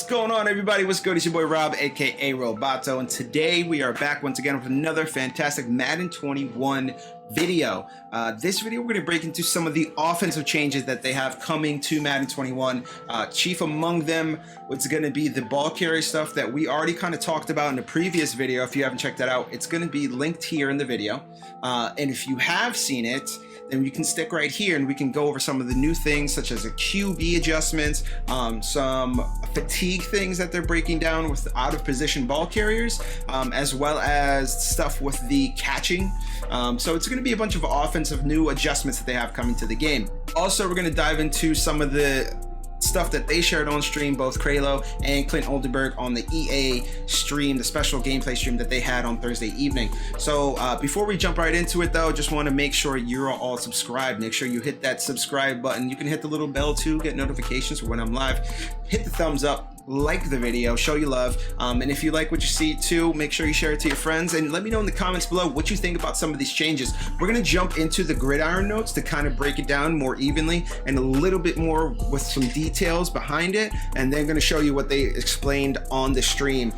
going on, everybody? What's good? It's your boy Rob, aka Roboto, and today we are back once again with another fantastic Madden 21 video. This video we're going to break into some of the offensive changes that they have coming to Madden 21. Chief among them, it's going to be the ball carry stuff that we already kind of talked about in the previous video. If you haven't checked that out, it's going to be linked here in the video. And if you have seen it, then you can stick right here and we can go over some of the new things such as a QB adjustments, some fatigue things that they're breaking down with out of position ball carriers, as well as stuff with the catching. So it's going to be a bunch of offensive new adjustments that they have coming to the game. Also, we're going to dive into some of the stuff that they shared on stream, both Kralo and Clint Oldenburg on the EA stream, the special gameplay stream that they had on Thursday evening. So before we jump right into it though, just want to make sure you're all subscribed. Make sure you hit that subscribe button. You can hit the little bell too, get notifications for when I'm live. Hit the thumbs up, like the video, show you love, and if you like what you see too, make sure you share it to your friends and let me know in the comments below what you think about some of these changes. We're going to jump into the gridiron notes to kind of break it down more evenly and a little bit more with some details behind it, and then going to show you what they explained on the stream.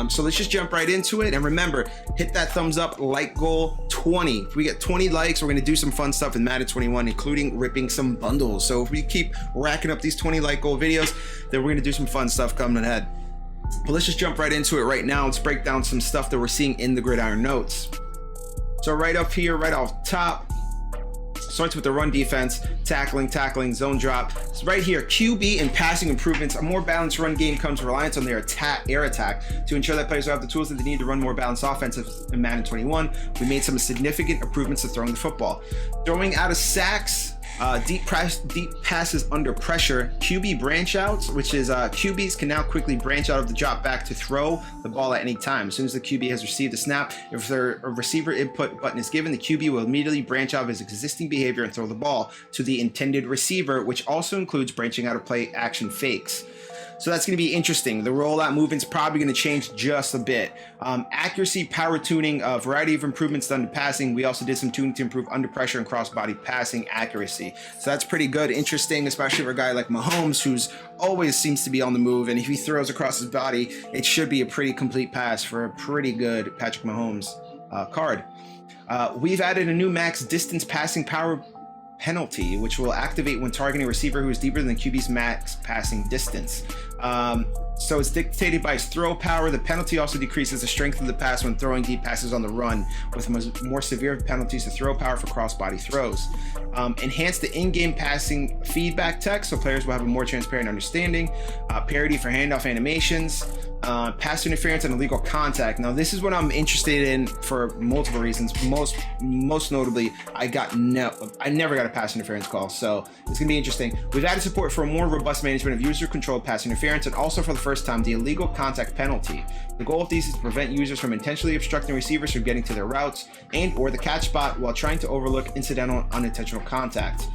So let's just jump right into it, and remember, hit that thumbs up, like goal 20. If we get 20 likes, we're going to do some fun stuff in Madden 21, including ripping some bundles. So if we keep racking up these 20 like goal videos, then we're going to do some fun stuff coming ahead. But let's just jump right into it right now. Let's break down some stuff that we're seeing in the gridiron notes. So right up here, right off top, starts with the run defense, tackling, zone drop. So right here, QB and passing improvements. A more balanced run game comes reliance on their air attack to ensure that players will have the tools that they need to run more balanced offenses in Madden 21. We made some significant improvements to throwing the football. Throwing out of sacks, deep passes under pressure, QB branch outs, which is QBs can now quickly branch out of the drop back to throw the ball at any time. As soon as the QB has received a snap, if a receiver input button is given, the QB will immediately branch out of his existing behavior and throw the ball to the intended receiver, which also includes branching out of play action fakes. So that's going to be interesting. The rollout movement's probably going to change just a bit. Accuracy, power tuning, a variety of improvements done to passing. We also did some tuning to improve under pressure and cross-body passing accuracy. So that's pretty good, interesting, especially for a guy like Mahomes, who's always seems to be on the move. And if he throws across his body, it should be a pretty complete pass for a pretty good Patrick Mahomes card. We've added a new max distance passing power penalty, which will activate when targeting a receiver who is deeper than the QB's max passing distance. So it's dictated by his throw power. The penalty also decreases the strength of the pass when throwing deep passes on the run, with more severe penalties to throw power for cross-body throws. Enhance the in-game passing feedback text so players will have a more transparent understanding. Parity for handoff animations. Pass interference and illegal contact. Now this is what I'm interested in for multiple reasons. Most notably, I never got a pass interference call, so it's gonna be interesting. We've added support for a more robust management of user-controlled pass interference, and also for the first time, the illegal contact penalty. The goal of these is to prevent users from intentionally obstructing receivers from getting to their routes and or the catch spot while trying to overlook incidental unintentional contact.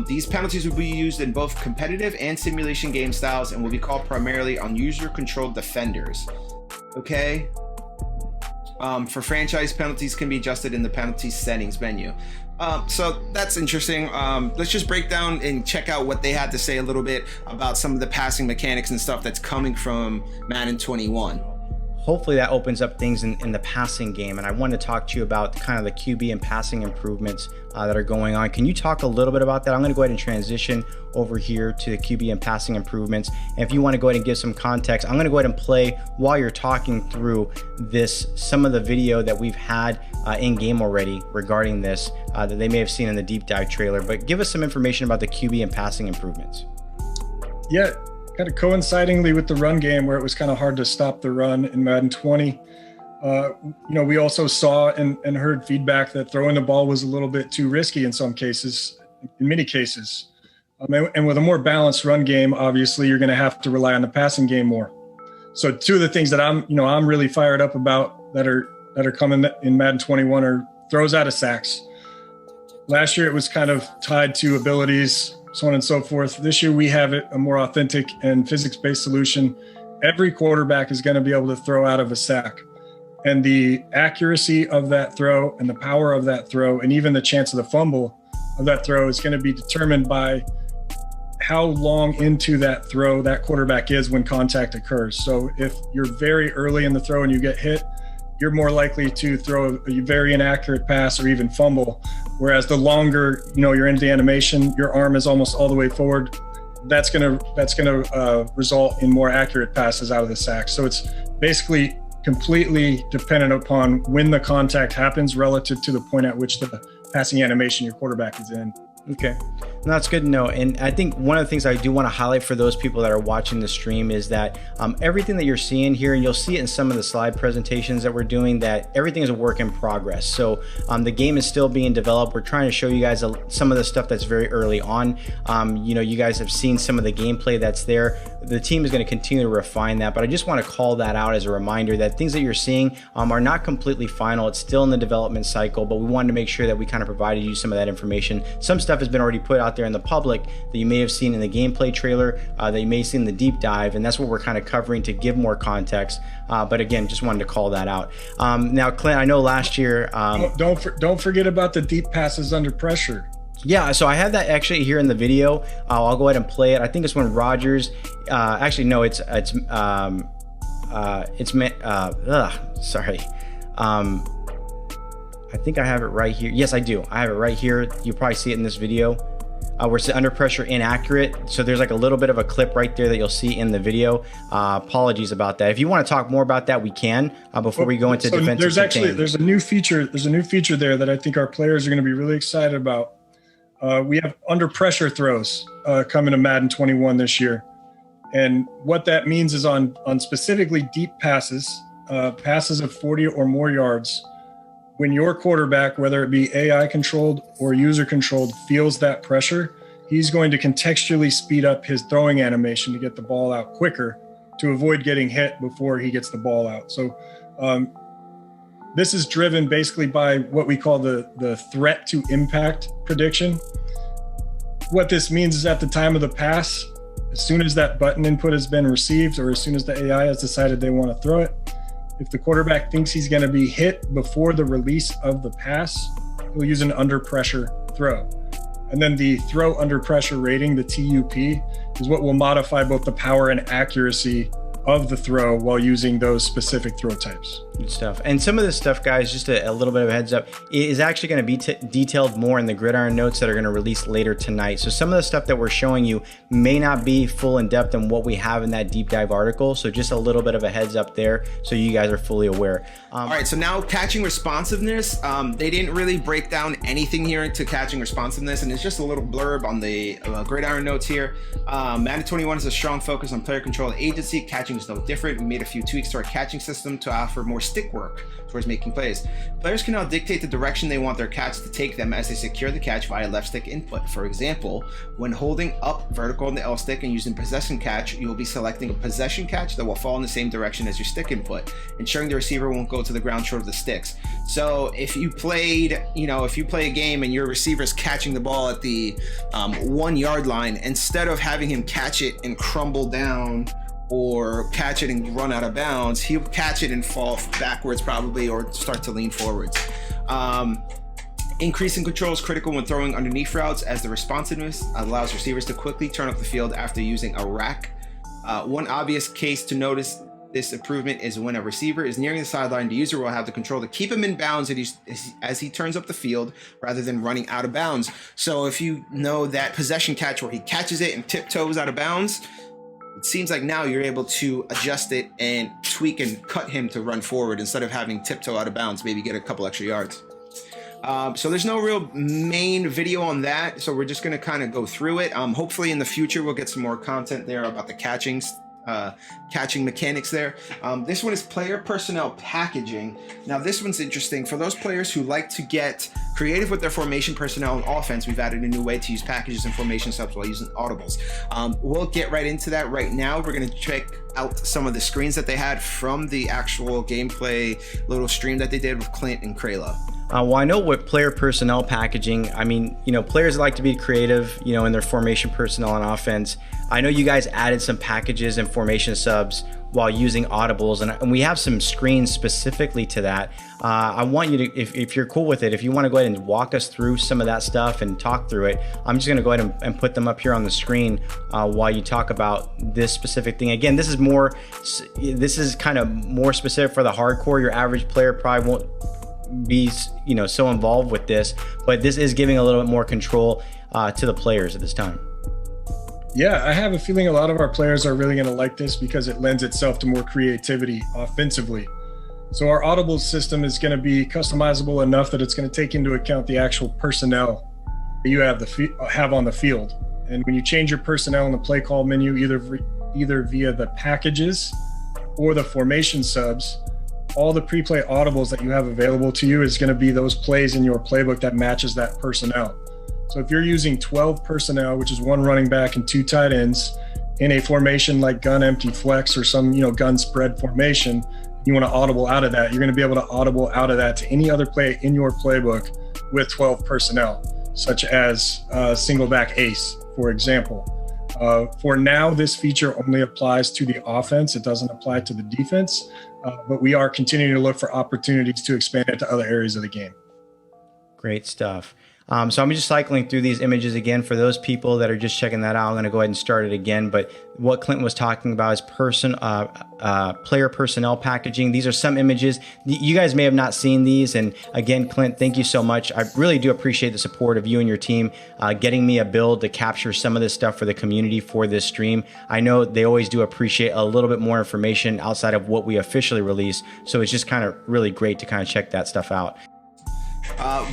These penalties will be used in both competitive and simulation game styles and will be called primarily on user-controlled defenders. Okay. For franchise, penalties can be adjusted in the penalty settings menu. So that's interesting. Let's just break down and check out what they had to say a little bit about some of the passing mechanics and stuff that's coming from Madden 21. Hopefully that opens up things in the passing game, and I wanted to talk to you about kind of the QB and passing improvements that are going on. Can you talk a little bit about that? I'm going to go ahead and transition over here to the QB and passing improvements, and if you want to go ahead and give some context, I'm going to go ahead and play while you're talking through some of the video that we've had in game already regarding this that they may have seen in the deep dive trailer. But give us some information about the QB and passing improvements. Yeah, kind of coincidingly with the run game, where it was kind of hard to stop the run in Madden 20. We also saw and heard feedback that throwing the ball was a little bit too risky in some cases, in many cases. And with a more balanced run game, obviously you're going to have to rely on the passing game more. So two of the things that I'm really fired up about that are coming in Madden 21 are throws out of sacks. Last year it was kind of tied to abilities, so on and so forth. This year we have a more authentic and physics-based solution. Every quarterback is going to be able to throw out of a sack. And the accuracy of that throw and the power of that throw and even the chance of the fumble of that throw is going to be determined by how long into that throw that quarterback is when contact occurs. So if you're very early in the throw and you get hit, you're more likely to throw a very inaccurate pass or even fumble. Whereas the longer, you're into the animation, your arm is almost all the way forward, that's gonna result in more accurate passes out of the sack. So it's basically completely dependent upon when the contact happens relative to the point at which the passing animation your quarterback is in. Okay, no, that's good to know. And I think one of the things I do want to highlight for those people that are watching the stream is that everything that you're seeing here, and you'll see it in some of the slide presentations that we're doing, that everything is a work in progress. So the game is still being developed. We're trying to show you guys some of the stuff that's very early on. You guys have seen some of the gameplay that's there. The team is going to continue to refine that, but I just want to call that out as a reminder that things that you're seeing are not completely final. It's still in the development cycle, but we wanted to make sure that we kind of provided you some of that information. Some stuff has been already put out there in the public that you may have seen in the gameplay trailer, that you may have seen in the deep dive, and that's what we're kind of covering to give more context. But again, just wanted to call that out. Now, Clint, I know last year... Don't forget about the deep passes under pressure. Yeah, so I have that actually here in the video. I'll go ahead and play it. I think it's when Rodgers, actually no, sorry. I think I have it right here. Yes, I do. I have it right here. You probably see it in this video. Where it's under pressure inaccurate. So there's like a little bit of a clip right there that you'll see in the video. Apologies about that. If you want to talk more about that, we can before we go into defensive. There's a new feature. There's a new feature there that I think our players are going to be really excited about. We have under pressure throws coming to Madden 21 this year. And what that means is on specifically deep passes, passes of 40 or more yards, when your quarterback, whether it be AI controlled or user controlled, feels that pressure, he's going to contextually speed up his throwing animation to get the ball out quicker to avoid getting hit before he gets the ball out. So this is driven basically by what we call the threat to impact prediction. What this means is at the time of the pass, as soon as that button input has been received or as soon as the AI has decided they want to throw it, if the quarterback thinks he's going to be hit before the release of the pass, he'll use an under pressure throw. And then the throw under pressure rating, the TUP, is what will modify both the power and accuracy of the throw while using those specific throw types. Good stuff. And some of this stuff, guys, just a little bit of a heads up, is actually going to be detailed more in the Gridiron notes that are going to release later tonight. So some of the stuff that we're showing you may not be full in depth in what we have in that deep dive article. So just a little bit of a heads up there so you guys are fully aware. All right, so now catching responsiveness. They didn't really break down anything here into catching responsiveness, and it's just a little blurb on the Gridiron notes here. Madden 21 has a strong focus on player control and agency. Catching is no different. We made a few tweaks to our catching system to offer more stick work towards making plays. Players can now dictate the direction they want their catch to take them as they secure the catch via left stick input. For example, when holding up vertical on the L stick and using possession catch, you will be selecting a possession catch that will fall in the same direction as your stick input, ensuring the receiver won't go to the ground short of the sticks. So if you play a game and your receiver is catching the ball at the 1 yard line, instead of having him catch it and crumble down or catch it and run out of bounds, he'll catch it and fall backwards probably, or start to lean forwards. Increasing control is critical when throwing underneath routes, as the responsiveness allows receivers to quickly turn up the field after using a rack. One obvious case to notice this improvement is when a receiver is nearing the sideline, the user will have the control to keep him in bounds as he turns up the field rather than running out of bounds. So if you know that possession catch where he catches it and tiptoes out of bounds, it seems like now you're able to adjust it and tweak and cut him to run forward instead of having tiptoe out of bounds, maybe get a couple extra yards. So there's no real main video on that, so we're just going to kind of go through it. Hopefully in the future we'll get some more content there about the catching mechanics there. This one is player personnel packaging. Now this one's interesting for those players who like to get creative with their formation personnel and offense. We've added a new way to use packages and formation subs while using audibles. We'll get right into that right now. We're going to check out some of the screens that they had from the actual gameplay little stream that they did with Clint and Krayla. Well, I know what player personnel packaging, I mean, players like to be creative, in their formation personnel and offense. I know you guys added some packages and formation subs while using audibles, and we have some screens specifically to that. I want you to, if you're cool with it, if you want to go ahead and walk us through some of that stuff and talk through it, I'm just going to go ahead and put them up here on the screen while you talk about this specific thing. Again, this is kind of more specific for the hardcore. Your average player probably won't be, you know, so involved with this, but this is giving a little bit more control to the players at this time. Yeah, I have a feeling a lot of our players are really going to like this because it lends itself to more creativity offensively. So our Audible system is going to be customizable enough that it's going to take into account the actual personnel that you have on the field. And when you change your personnel in the play call menu, either via the packages or the formation subs, all the pre-play audibles that you have available to you is going to be those plays in your playbook that matches that personnel. So if you're using 12 personnel, which is 1 running back and 2 tight ends, in a formation like gun empty flex or some, you know, gun spread formation, you want to audible out of that, you're going to be able to audible out of that to any other play in your playbook with 12 personnel, such as single back ace, for example. For now, this feature only applies to the offense. It doesn't apply to the defense, but we are continuing to look for opportunities to expand it to other areas of the game. Great stuff. So I'm just cycling through these images again for those people that are just checking that out. I'm going to go ahead and start it again. But what Clinton was talking about is player personnel packaging. These are some images. You guys may have not seen these. And again, Clint, thank you so much. I really do appreciate the support of you and your team getting me a build to capture some of this stuff for the community for this stream. I know they always do appreciate a little bit more information outside of what we officially release. So it's just kind of really great to kind of check that stuff out.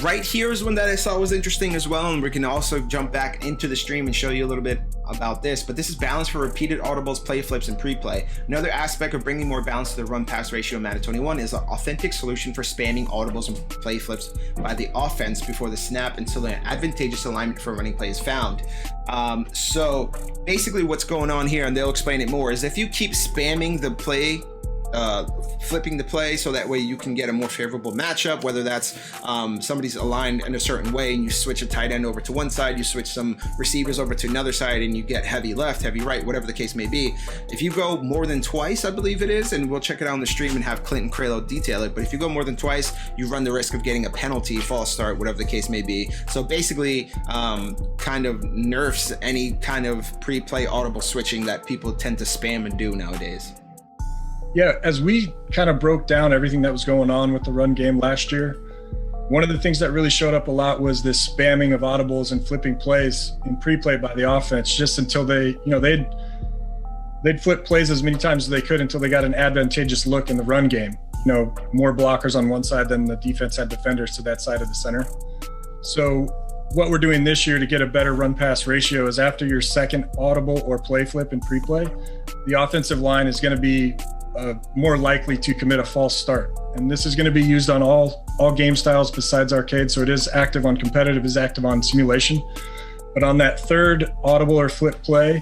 Right here is one that I saw was interesting as well, and we can also jump back into the stream and show you a little bit about this, but this is balance for repeated audibles, play flips, and pre-play. Another aspect of bringing more balance to the run-pass ratio in Madden 21 is an authentic solution for spamming audibles and play flips by the offense before the snap until an advantageous alignment for running play is found. So basically what's going on here, and they'll explain it more, is if you keep spamming the play, flipping the play so that way you can get a more favorable matchup, whether that's somebody's aligned in a certain way and you switch a tight end over to one side, you switch some receivers over to another side and you get heavy left, heavy right, whatever the case may be. If you go more than twice, I believe it is, and we'll check it out on the stream and have Clinton Craylow detail it, but if you go more than twice, you run the risk of getting a penalty, false start, whatever the case may be. So basically kind of nerfs any kind of pre-play audible switching that people tend to spam and do nowadays. Yeah, as we kind of broke down everything that was going on with the run game last year, one of the things that really showed up a lot was this spamming of audibles and flipping plays in pre-play by the offense, just until they, you know, they'd flip plays as many times as they could until they got an advantageous look in the run game. You know, more blockers on one side than the defense had defenders to that side of the center. So what we're doing this year to get a better run pass ratio is after your second audible or play flip in pre-play, the offensive line is going to be more likely to commit a false start. And this is going to be used on all game styles besides arcade. So it is active on competitive, is active on simulation. But on that third audible or flip play,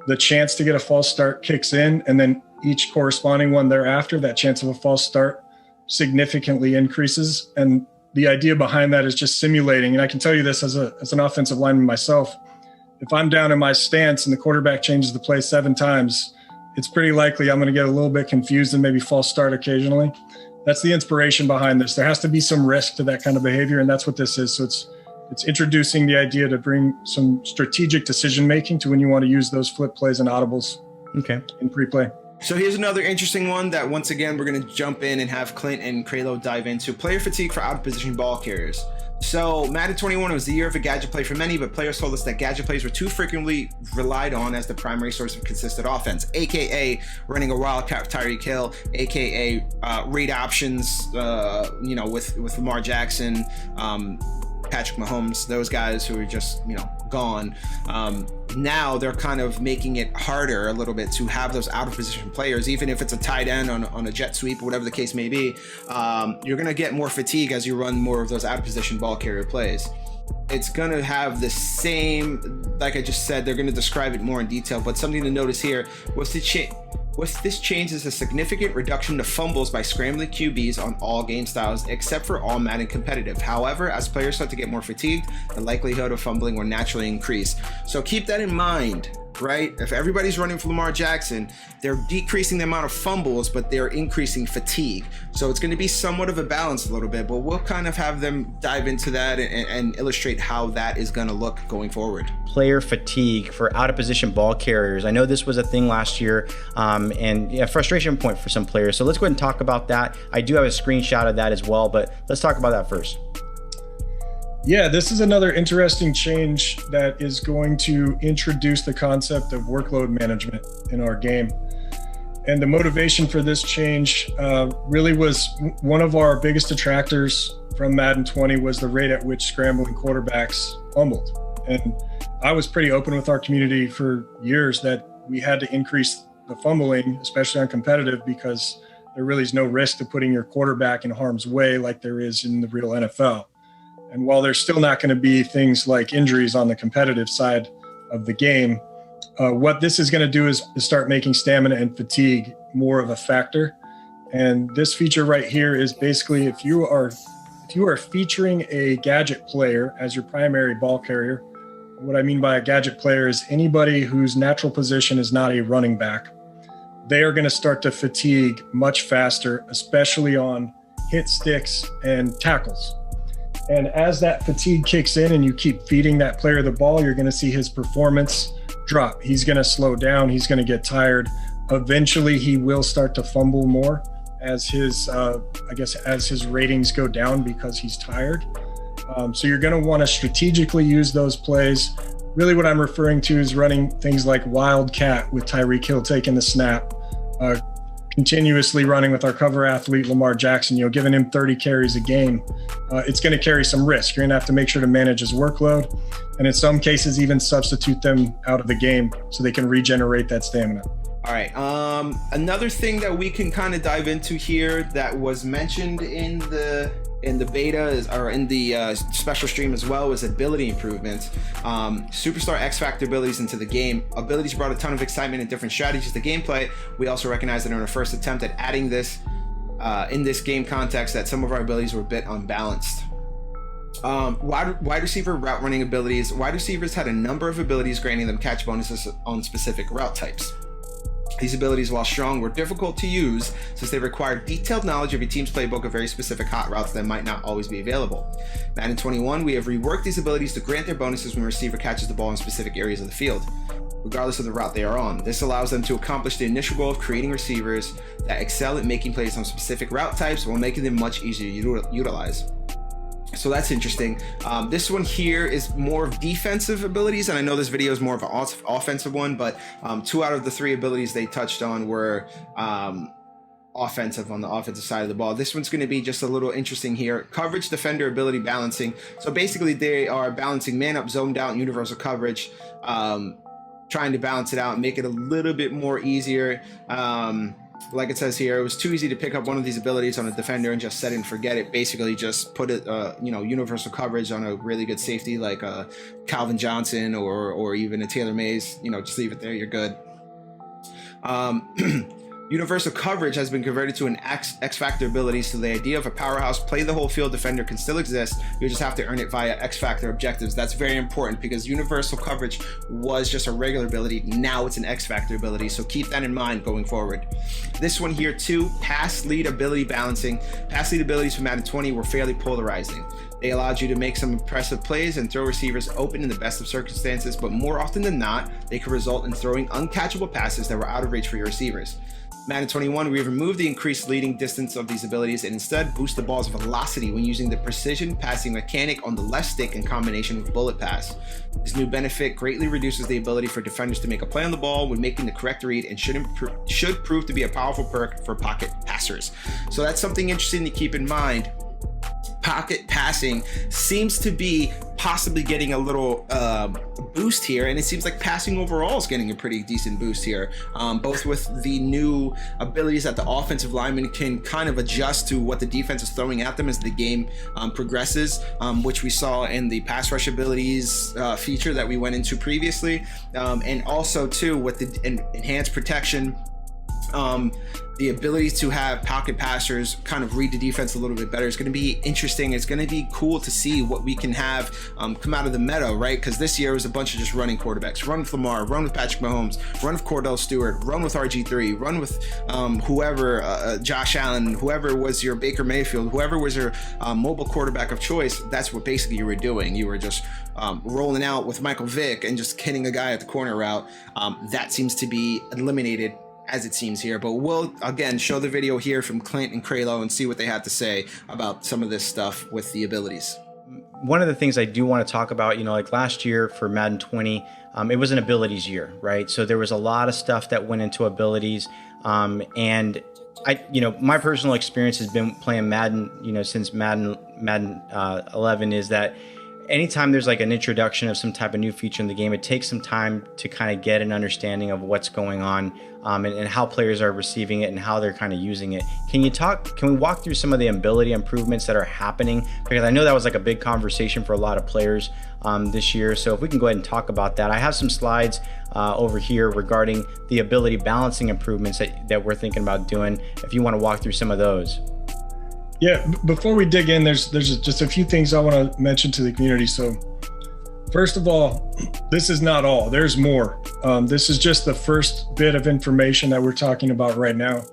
the chance to get a false start kicks in, and then each corresponding one thereafter, that chance of a false start significantly increases. And the idea behind that is just simulating. And I can tell you this as an offensive lineman myself, if I'm down in my stance and the quarterback changes the play 7 times, it's pretty likely I'm going to get a little bit confused and maybe false start occasionally. That's the inspiration behind this. There has to be some risk to that kind of behavior, and that's what this is. So it's introducing the idea to bring some strategic decision making to when you want to use those flip plays and audibles in pre-play. So here's another interesting one that once again we're going to jump in and have Clint and Craylow dive into: player fatigue for out of position ball carriers. So Madden 21 was the year of a gadget play for many, but players told us that gadget plays were too frequently relied on as the primary source of consistent offense, aka running a wildcat Tyreek Hill, aka read options, you know, with Lamar Jackson, Patrick Mahomes, those guys who are just, you know, gone. Now they're kind of making it harder a little bit to have those out of position players, even if it's a tight end on a jet sweep or whatever the case may be. You're gonna get more fatigue as you run more of those out of position ball carrier plays. It's gonna have the same, like I just said, they're gonna describe it more in detail, but something to notice here was this change is a significant reduction to fumbles by scrambling QBs on all game styles except for all Madden competitive. However, as players start to get more fatigued, the likelihood of fumbling will naturally increase. So keep that in mind right? If everybody's running for Lamar Jackson, they're decreasing the amount of fumbles, but they're increasing fatigue. So it's going to be somewhat of a balance a little bit, but we'll kind of have them dive into that and illustrate how that is going to look going forward. Player fatigue for out of position ball carriers. I know this was a thing last year, and yeah, frustration point for some players. So let's go ahead and talk about that. I do have a screenshot of that as well, but let's talk about that first. Yeah, this is another interesting change that is going to introduce the concept of workload management in our game. And the motivation for this change really was one of our biggest detractors from Madden 20 was the rate at which scrambling quarterbacks fumbled. And I was pretty open with our community for years that we had to increase the fumbling, especially on competitive, because there really is no risk to putting your quarterback in harm's way like there is in the real NFL. And while there's still not going to be things like injuries on the competitive side of the game, what this is going to do is start making stamina and fatigue more of a factor. And this feature right here is basically if you are featuring a gadget player as your primary ball carrier, what I mean by a gadget player is anybody whose natural position is not a running back. They are going to start to fatigue much faster, especially on hit sticks and tackles. And as that fatigue kicks in and you keep feeding that player the ball, you're going to see his performance drop. He's going to slow down. He's going to get tired. Eventually, he will start to fumble more as his, as his ratings go down because he's tired. So you're going to want to strategically use those plays. Really what I'm referring to is running things like Wildcat with Tyreek Hill taking the snap, continuously running with our cover athlete, Lamar Jackson, giving him 30 carries a game. It's going to carry some risk. You're going to have to make sure to manage his workload. And in some cases, even substitute them out of the game so they can regenerate that stamina. All right. Another thing that we can kind of dive into here that was mentioned in the beta or in the special stream as well was ability improvements. Superstar X Factor abilities into the game. Abilities brought a ton of excitement and different strategies to gameplay. We also recognize that in our first attempt at adding this in this game context that some of our abilities were a bit unbalanced. Wide receiver route running abilities. Wide receivers had a number of abilities granting them catch bonuses on specific route types. These abilities, while strong, were difficult to use since they required detailed knowledge of your team's playbook of very specific hot routes that might not always be available. Madden 21, we have reworked these abilities to grant their bonuses when a receiver catches the ball in specific areas of the field, regardless of the route they are on. This allows them to accomplish the initial goal of creating receivers that excel at making plays on specific route types while making them much easier to utilize. So that's interesting. This one here is more of defensive abilities, and I know this video is more of an offensive one, but 2 out of the 3 abilities they touched on were offensive on the offensive side of the ball. This one's going to be just a little interesting here. Coverage, defender, ability balancing. So basically they are balancing man up, zoned out, and universal coverage, trying to balance it out and make it a little bit more easier. Like it says here, it was too easy to pick up one of these abilities on a defender and just set it and forget it. Basically just put it, universal coverage on a really good safety like Calvin Johnson or even a Taylor Mays. Just leave it there, you're good. Universal coverage has been converted to an X-Factor ability, so the idea of a powerhouse play the whole field defender can still exist. You just have to earn it via X-Factor objectives. That's very important because universal coverage was just a regular ability. Now it's an X-Factor ability, so keep that in mind going forward. This one here too, pass lead ability balancing. Pass lead abilities from Madden 20 were fairly polarizing. They allowed you to make some impressive plays and throw receivers open in the best of circumstances, but more often than not, they could result in throwing uncatchable passes that were out of reach for your receivers. Madden 21, we have removed the increased leading distance of these abilities and instead boost the ball's velocity when using the precision passing mechanic on the left stick in combination with bullet pass. This new benefit greatly reduces the ability for defenders to make a play on the ball when making the correct read and should prove to be a powerful perk for pocket passers. So that's something interesting to keep in mind. Pocket passing seems to be possibly getting a little boost here, and it seems like passing overall is getting a pretty decent boost here, both with the new abilities that the offensive lineman can kind of adjust to what the defense is throwing at them as the game progresses, which we saw in the pass rush abilities feature that we went into previously, and also too with the enhanced protection The ability to have pocket passers kind of read the defense a little bit better is going to be interesting. It's going to be cool to see what we can have come out of the meta, right? Because this year was a bunch of just running quarterbacks. Run with Lamar, run with Patrick Mahomes, run with Cordell Stewart, run with RG3, run with whoever, Josh Allen, whoever was your Baker Mayfield, whoever was your mobile quarterback of choice. That's what basically you were doing. You were just rolling out with Michael Vick and just hitting a guy at the corner route. That seems to be eliminated as it seems here, but we'll again show the video here from Clint and Kralo and see what they have to say about some of this stuff with the abilities. One of the things I do want to talk about, like last year for Madden 20, it was an abilities year, right? So there was a lot of stuff that went into abilities, and my personal experience has been playing Madden, since Madden 11, is that anytime there's like an introduction of some type of new feature in the game, it takes some time to kind of get an understanding of what's going on, and how players are receiving it and how they're kind of using it. Can we walk through some of the ability improvements that are happening? Because I know that was like a big conversation for a lot of players this year. So if we can go ahead and talk about that. I have some slides over here regarding the ability balancing improvements that we're thinking about doing, if you want to walk through some of those. Yeah, before we dig in, there's just a few things I want to mention to the community. So first of all, this is not all, there's more. This is just the first bit of information that we're talking about right now.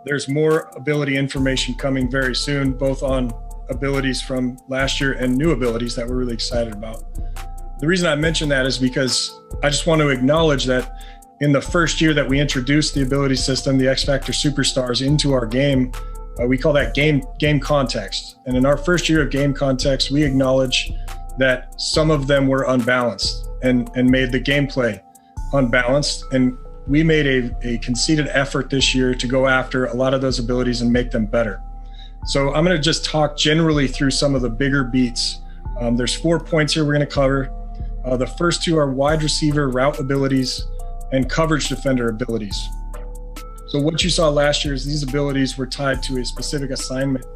There's more ability information coming very soon, both on abilities from last year and new abilities that we're really excited about. The reason I mention that is because I just want to acknowledge that in the first year that we introduced the ability system, the X Factor Superstars, into our game, we call that game context. And in our first year of game context, we acknowledge that some of them were unbalanced and made the gameplay unbalanced. And we made a conceited effort this year to go after a lot of those abilities and make them better. So I'm going to just talk generally through some of the bigger beats. There's 4 points here we're going to cover. The first 2 are wide receiver route abilities and coverage defender abilities. So what you saw last year is these abilities were tied to a specific assignment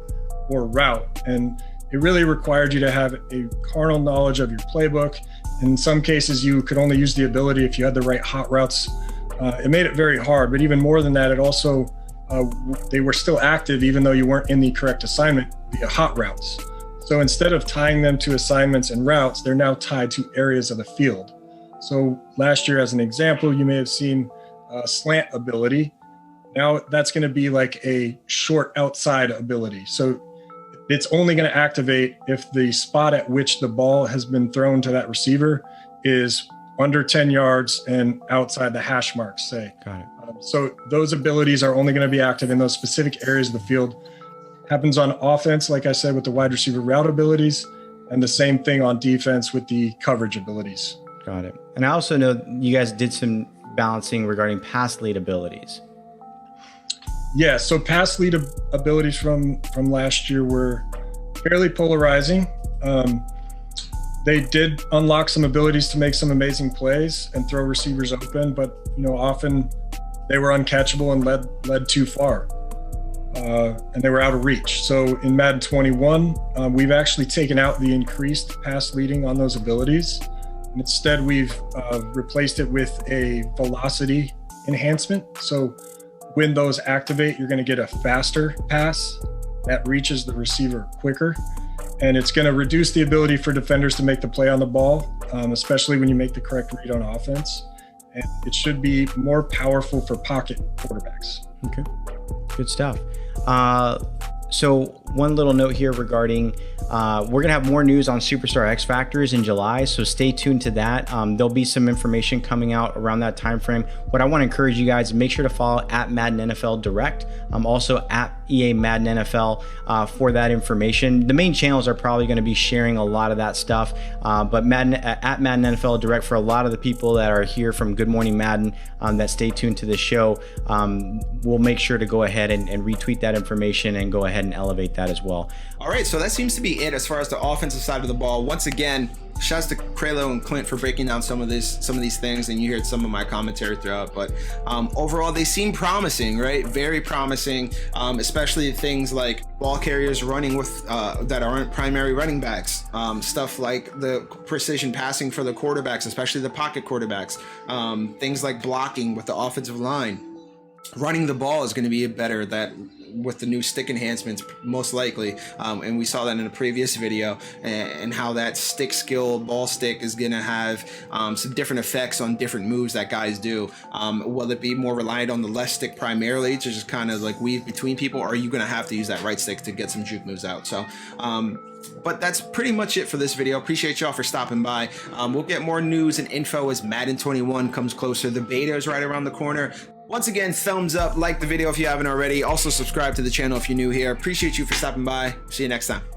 or route, and it really required you to have a carnal knowledge of your playbook. In some cases, you could only use the ability if you had the right hot routes. It made it very hard, but even more than that, it also, they were still active even though you weren't in the correct assignment via hot routes. So instead of tying them to assignments and routes, they're now tied to areas of the field. So last year, as an example, you may have seen a slant ability. Now that's going to be like a short outside ability. So it's only going to activate if the spot at which the ball has been thrown to that receiver is under 10 yards and outside the hash marks, say. Got it. So those abilities are only going to be active in those specific areas of the field. Happens on offense, like I said, with the wide receiver route abilities, and the same thing on defense with the coverage abilities. Got it. And I also know you guys did some balancing regarding pass lead abilities. Yeah, so pass lead abilities from last year were fairly polarizing. They did unlock some abilities to make some amazing plays and throw receivers open, but often they were uncatchable and led too far, and they were out of reach. So in Madden 21, we've actually taken out the increased pass leading on those abilities, and instead we've replaced it with a velocity enhancement. So when those activate, you're going to get a faster pass that reaches the receiver quicker. And it's going to reduce the ability for defenders to make the play on the ball, especially when you make the correct read on offense. And it should be more powerful for pocket quarterbacks. Okay, good stuff. So one little note here regarding, we're going to have more news on Superstar X Factors in July, so stay tuned to that. There'll be some information coming out around that time frame. What I want to encourage you guys, make sure to follow at Madden NFL Direct, also at EA Madden NFL for that information. The main channels are probably going to be sharing a lot of that stuff, but at Madden NFL Direct, for a lot of the people that are here from Good Morning Madden that stay tuned to this show, we'll make sure to go ahead and retweet that information and go ahead and elevate that as well. All right, so that seems to be it as far as the offensive side of the ball. Once again, shouts to Kralo and Clint for breaking down some of these things, and you heard some of my commentary throughout. But overall, they seem promising, right? Very promising, especially things like ball carriers running with that aren't primary running backs, stuff like the precision passing for the quarterbacks, especially the pocket quarterbacks, things like blocking with the offensive line. running the ball is going to be better with the new stick enhancements, most likely, and we saw that in a previous video, and how that stick skill, ball stick, is going to have some different effects on different moves that guys do. Will it be more reliant on the left stick primarily to just kind of like weave between people, or are you going to have to use that right stick to get some juke moves out? So but that's pretty much it for this video. Appreciate y'all for stopping by. We'll get more news and info as Madden 21 comes closer. The beta is right around the corner. Once again, thumbs up, like the video if you haven't already. Also subscribe to the channel if you're new here. Appreciate you for stopping by. See you next time.